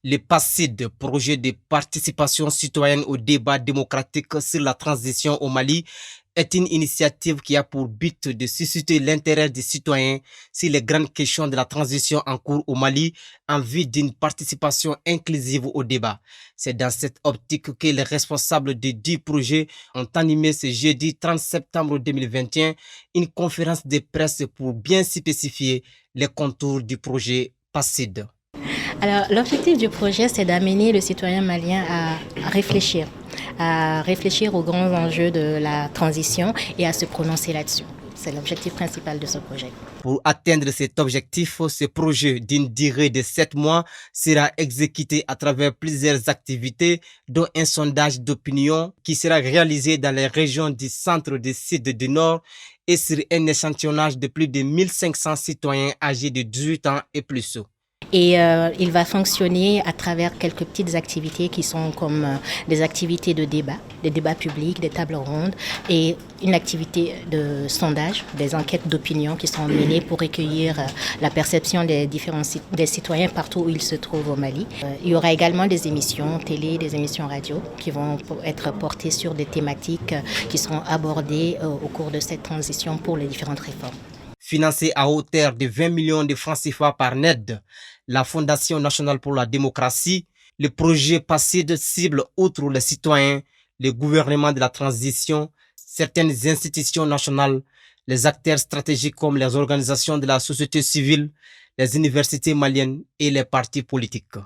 Le PACID, projet de participation citoyenne au débat démocratique sur la transition au Mali, est une initiative qui a pour but de susciter l'intérêt des citoyens sur les grandes questions de la transition en cours au Mali en vue d'une participation inclusive au débat. C'est dans cette optique que les responsables de 10 projets ont animé ce jeudi 30 septembre 2021 une conférence de presse pour bien spécifier les contours du projet PACID. Alors, l'objectif du projet, c'est d'amener le citoyen malien à réfléchir aux grands enjeux de la transition et à se prononcer là-dessus. C'est l'objectif principal de ce projet. Pour atteindre cet objectif, ce projet d'une durée de 7 mois sera exécuté à travers plusieurs activités, dont un sondage d'opinion qui sera réalisé dans les régions du centre, du sud, du nord et sur un échantillonnage de plus de 1500 citoyens âgés de 18 ans et plus. Et il va fonctionner à travers quelques petites activités qui sont comme des activités de débat, des débats publics, des tables rondes et une activité de sondage, des enquêtes d'opinion qui sont menées pour recueillir la perception des citoyens partout où ils se trouvent au Mali. Il y aura également des émissions télé, des émissions radio qui vont être portées sur des thématiques qui seront abordées au cours de cette transition pour les différentes réformes. Financé à hauteur de 20 millions de francs CFA par NED, la Fondation nationale pour la démocratie, le projet PACID cible outre les citoyens, le gouvernement de la transition, certaines institutions nationales, les acteurs stratégiques comme les organisations de la société civile, les universités maliennes et les partis politiques.